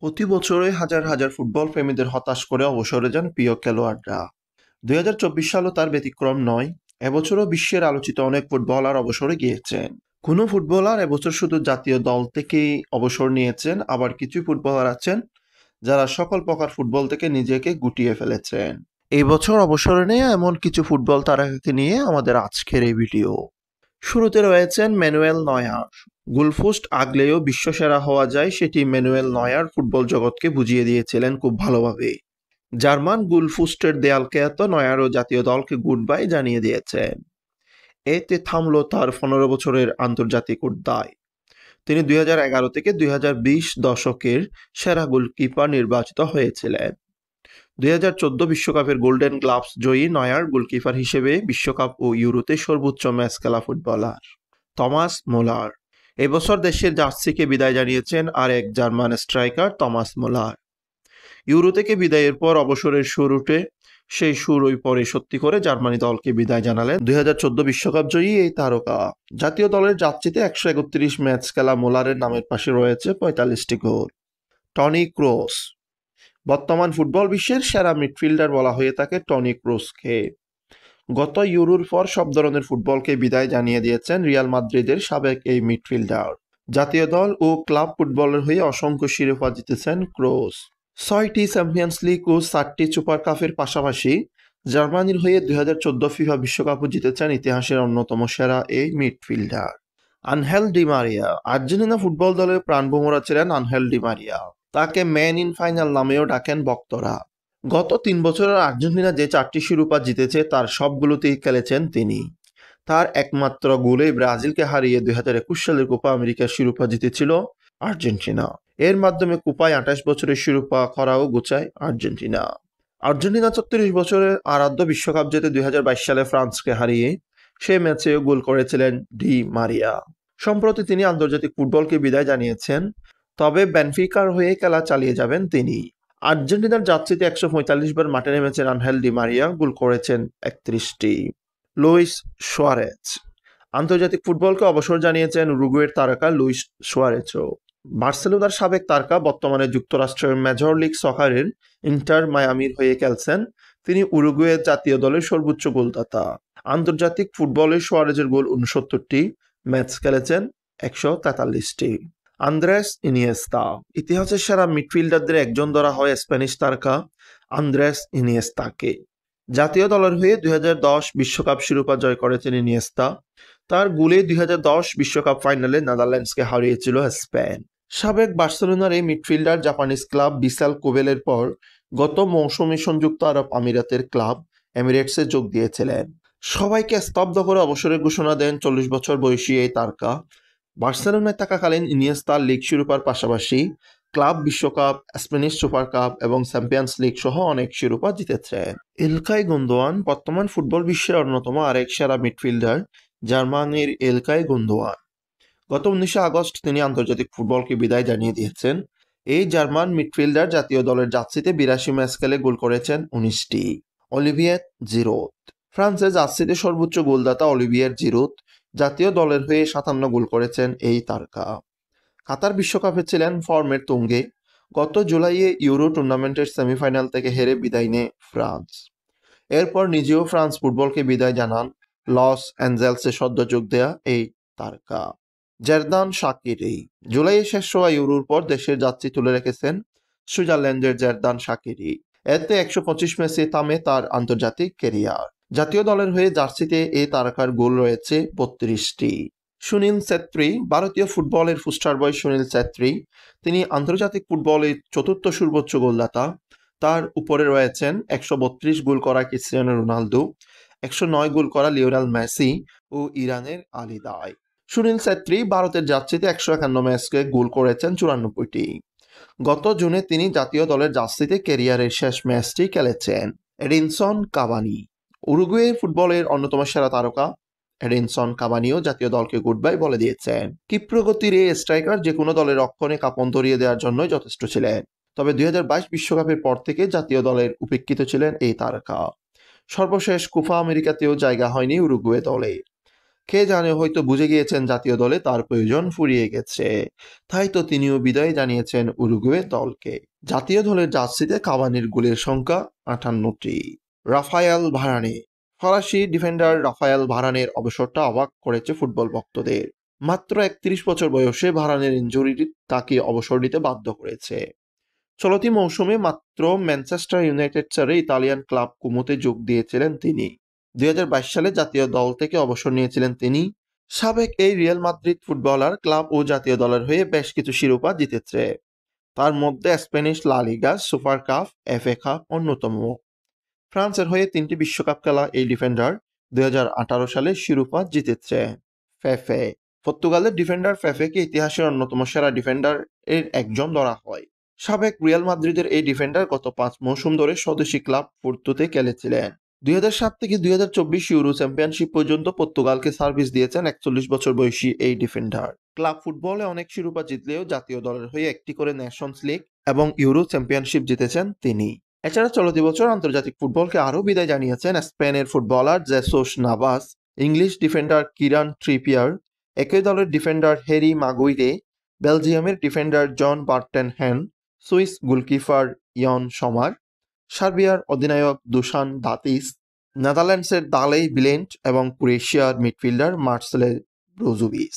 প্রতি বছরে হাজার হাজার ফুটবল প্রেমীদের হতাশ করে অবসরে যান প্রিয় খেলোয়াড়রা। 2024 সালও তার ব্যতিক্রম নয়। এবছরও বিশ্বের আলোচিত অনেক ফুটবলার অবসরে গিয়েছেন। কোনো ফুটবলার এবছর শুধু জাতীয় দল থেকেই অবসর নিয়েছেন, আবার কিছু ফুটবলার আছেন যারা সকল প্রকার ফুটবল থেকে নিজেকে গুটিয়ে ফেলেছেন। এই বছর অবসরে নেওয়া এমন কিছু ফুটবল তারকাকে নিয়ে আমাদের আজকের এই ভিডিও। শুরুতে রয়েছেন ম্যানুয়েল নয়ার। গোলপোস্ট আগলেও বিশ্বসেরা হওয়া যায় সেটি ম্যানুয়েল নয়ার ফুটবল জগৎকে বুঝিয়ে দিয়েছিলেন খুব ভালোভাবে। জার্মান গোলপোস্টের দেয়ালকে এত নয়ারও জাতীয় দলকে গুড বাই জানিয়ে দিয়েছেন। এতে থামল তার 15 বছরের আন্তর্জাতিক উদ্যায়। তিনি 2011 থেকে 2020 দশকের সেরা গোলকিপার নির্বাচিত হয়েছিলেন। 2014 বিশ্বকাপের গোল্ডেন গ্লাভস জয়ী নয়ার গোলকিপার হিসেবে বিশ্বকাপ ও ইউরোতে সর্বোচ্চ ম্যাচ খেলা ফুটবলার। টমাস মুলার এবছর দেশের জার্সিকে বিদায় জানিয়েছেন আর এক German striker Thomas Muller. Euro থেকে বিদায়ের পর অবসরের সুর উঠে সেই সুরই পরে সত্যি করে জার্মানি দলকে বিদায় জানালেন 2014 বিশ্বকাপ জয়ী এই তারকা। জাতীয় দলের জার্সিতে 131 ম্যাচ খেলা মুলারের নামের পাশে রয়েছে 45টি গোল। টনি ক্রোস বর্তমান ফুটবল বিশ্বের সেরা মিডফিল্ডার বলা হয়ে থাকে টনি ক্রোসকে। গত ইউরোর পর সব ধরনের ফুটবলকে বিদায় জানিয়ে দিয়েছেন রিয়াল মাদ্রিদের সাবেক এই মিডফিল্ডার। জাতীয় দল ও ক্লাব ফুটবলের হয়ে অসংখ্য শিরোপা জিতেছেন ক্রোস। 6টি চ্যাম্পিয়ন্স লিগ ও 7টি সুপার কাপের পাশাপাশি জার্মানির হয়ে 2014 ফিফা বিশ্বকাপও জিতেছেন ইতিহাসের অন্যতম সেরা এই midfielder. Angel Di Maria Argentina football দলের প্রাণভোমরা ছিলেন আনহেল ডি মারিয়া। তাকে ম্যান ইন ফাইনাল নামেও ডাকেন ভক্তরা। গত 3 বছরের আর্জেন্টিনা যে 4টি শিরোপা জিতেছে তার সবগুলোতেই খেলেছেন তিনি। তার একমাত্র গোলেই ব্রাজিলকে হারিয়ে 2021 সালের কোপা আমেরিকার শিরোপা জিতেছিল আর্জেন্টিনা। এর মাধ্যমে কোপায় 28 বছরের শিরোপা খরাও গোছায় আর্জেন্টিনা। আর্জেন্টিনা 36 বছরের আরাধ্য বিশ্বকাপ জেতে 2022 সালে ফ্রান্সকে হারিয়ে সেই ম্যাচেও গোল করেছিলেন ডি মারিয়া। সম্প্রতি তিনি আন্তর্জাতিক ফুটবলকে বিদায় জানিয়েছেন, তবে বেনফিকার হয়ে খেলা চালিয়ে যাবেন তিনি। আর্জেন্টিনার জার্সিতে 145 বার মাঠে নেমেছেন আনহেল ডি মারিয়া, গোল করেছেন 31টি। লুইস সুয়ারেজ আন্তর্জাতিক ফুটবলকে অবসর জানিয়েছেন উরুগুয়ের তারকা লুইস সুয়ারেজও। বার্সেলোনার সাবেক তারকা বর্তমানে যুক্তরাষ্ট্রের মেজর লিগ সকারের ইন্টার মায়ামির হয়ে খেলছেন। তিনি উরুগুয়ের জাতীয় দলের সর্বোচ্চ গোলদাতা। আন্তর্জাতিক ফুটবলে সুয়ারেজের গোল 69টি, ম্যাচ খেলেছেন 143টি। আন্দ্রেস ইনিয়েস্তা ইতিহাসের সেরা মিডফিল্ডারদের একজন ধরা হয় স্প্যানিশ তারকা আন্দ্রেস ইনিয়েস্তাকে। জাতীয় দলের হয়ে 2010 বিশ্বকাপ শিরোপা জয় করেছেন ইনিয়েস্তা। তার গোলে 2010 বিশ্বকাপ ফাইনালে নেদারল্যান্ডসকে হারিয়েছিল স্পেন। সাবেক বার্সেলোনার এই মিডফিল্ডার জাপানিজ ক্লাব বিসাল কোবেলের পর গত মৌসুমে সংযুক্ত আরব আমিরাতের ক্লাব এমিরেটসে যোগ দিয়েছিলেন। সবাইকে স্তব্ধ করে অবসরের ঘোষণা দেন 40 বছর বয়সী এই তারকা। বার্সেলোনায় থাকাকালীন ইনিয়েস্তা লিগ শিরোপার পাশাপাশি ক্লাব বিশ্বকাপ, স্প্যানিশ সুপার কাপ এবং চ্যাম্পিয়ন্স লিগ সহ অনেক শিরোপা জিতেছেন। ইলকাই গুন্দোয়ান বর্তমান ফুটবল বিশ্বের অন্যতম আরেক সেরা মিডফিল্ডার, জার্মানির ইলকাই গুন্দোয়ান। গত 19 আগস্ট তিনি আন্তর্জাতিক ফুটবলকে বিদায় জানিয়ে দিয়েছেন। এই জার্মান মিডফিল্ডার জাতীয় দলের জার্সিতে 82 ম্যাচ খেলে গোল করেছেন 19টি। অলিভিয়ের জিরোদ ফ্রান্সের জার্সিতে সর্বোচ্চ গোলদাতা অলিভিয়ের জিরোদ জাতীয় দলের হয়ে 57 গোল করেছেন এই তারকা। কাতার বিশ্বকাপে ছিলেন ফর্মের তুঙ্গে। গত জুলাইয়ে ইউরো টুর্নামেন্টের সেমিফাইনাল থেকে হেরে বিদায় নেয় ফ্রান্স। এরপর নিজেও ফ্রান্স ফুটবলকে বিদায় জানান লস অ্যাঞ্জেলসে সদ্য যোগ দেয়া এই তারকা। জেরদান শাকিরি জুলাইয়ে শেষ হওয়া ইউরোর পর দেশের যাত্রী তুলে রেখেছেন সুইজারল্যান্ডের জেরদান শাকিরি। এতে 125 ম্যাচে থামে তার আন্তর্জাতিক ক্যারিয়ার। জাতীয় দলের হয়ে জার্সিতে এই তারকার গোল রয়েছে 32টি। সুনীল ছেত্রী ভারতীয় ফুটবলের ফুস্টার বয় সুনীল ছেত্রী। তিনি আন্তর্জাতিক ফুটবলের চতুর্থ সর্বোচ্চ গোলদাতা। তার উপরে রয়েছেন 132 গোল করা ক্রিস্টিয়ানো রোনালদো, 109 গোল করা লিওনেল মেসি ও ইরানের আলী দাই। সুনীল ছেত্রী ভারতের জার্সিতে 151 ম্যাচে গোল করেছেন 94টি। গত জুনে তিনি জাতীয় দলের জার্সিতে ক্যারিয়ারের শেষ ম্যাচটি খেলেছেন। এডিনসন কাভানি উরুগুয়ে ফুটবলের অন্যতম সেরা তারকা এডিনসন কাভানিও জাতীয় দলকে গুড বাই বলে দিয়েছেন। ক্ষিপ্রগতির এই স্ট্রাইকার যে কোনো দলের রক্ষণে কাঁপন ধরিয়ে দেওয়ার জন্যই যথেষ্ট ছিলেন। তবে 2022 বিশ্বকাপের পর থেকে জাতীয় দলের উপেক্ষিত ছিলেন এই তারকা। সর্বশেষ কোপা আমেরিকাতেও জায়গা হয়নি উরুগুয়ে দলে। কে জানে, হয়তো বুঝে গিয়েছেন জাতীয় দলে তার প্রয়োজন ফুরিয়ে গেছে। তাই তো তিনিও বিদায় জানিয়েছেন উরুগুয়ে দলকে। জাতীয় দলের জার্সিতে কাভানির গোলের সংখ্যা 58টি। Raphael Varane. ফরাসি ডিফেন্ডার রাফায়েল ভারানের অবসরটা অবাক করেছে ফুটবল ভক্তদের। মাত্র 31 বছর বয়সে ভারানের ইনজুরি তাকে অবসর নিতে বাধ্য করেছে। চলতি মৌসুমে মাত্র ম্যানচেস্টার ইউনাইটেড ছেড়ে ইতালিয়ান ক্লাব কোমোতে যোগ দিয়েছিলেন তিনি। 2022 সালে জাতীয় দল থেকে অবসর নিয়েছিলেন তিনি। সাবেক এই রিয়াল মাদ্রিদ ফুটবলার ক্লাব ও জাতীয় দলের হয়ে বেশ কিছু শিরোপা জিতেছে। তার মধ্যে স্প্যানিশ লা লিগা, সুপার কাপ, এফএ কাপ অন্যতম। ফ্রান্সের হয়ে 3টি বিশ্বকাপ খেলা এই ডিফেন্ডার 2018 সালে শিরোপা জিতেছে। ফেফে। পর্তুগালের ডিফেন্ডার ফেফেকে ইতিহাসের অন্যতম সেরা ডিফেন্ডার এর একজন ধরা হয়। সাবেক রিয়াল মাদ্রিদের এই ডিফেন্ডার গত 5 মৌসুম ধরে স্বদেশী ক্লাব পোর্তোতে খেলেছিলেন। 2007 থেকে 2024 ইউরো চ্যাম্পিয়নশিপ পর্যন্ত পর্তুগালকে সার্ভিস দিয়েছেন 41 বছর বয়সী এই ডিফেন্ডার। ক্লাব ফুটবলে অনেক শিরোপা জিতলেও জাতীয় দলের হয়ে একটি করে নেশনস লিগ এবং ইউরো চ্যাম্পিয়নশিপ জিতেছেন তিনি। এছাড়া চলতি বছর আন্তর্জাতিক ফুটবলকে আরও বিদায় জানিয়েছেন স্পেনের footballer Jesus নাভাস, English defender Kiran Trippier, একই দলের ডিফেন্ডার হ্যারি মাগুইরে, বেলজিয়ামের ডিফেন্ডার জন বার্টেনহেন, সুইস গোলকিপার ইয়ন সমার, সার্বিয়ার অধিনায়ক দুশান দাতিস, নেদারল্যান্ডসের দালেই ব্লিন্ড এবং ক্রোয়েশিয়ার মিডফিল্ডার মার্সেল ব্রোজোভিচ।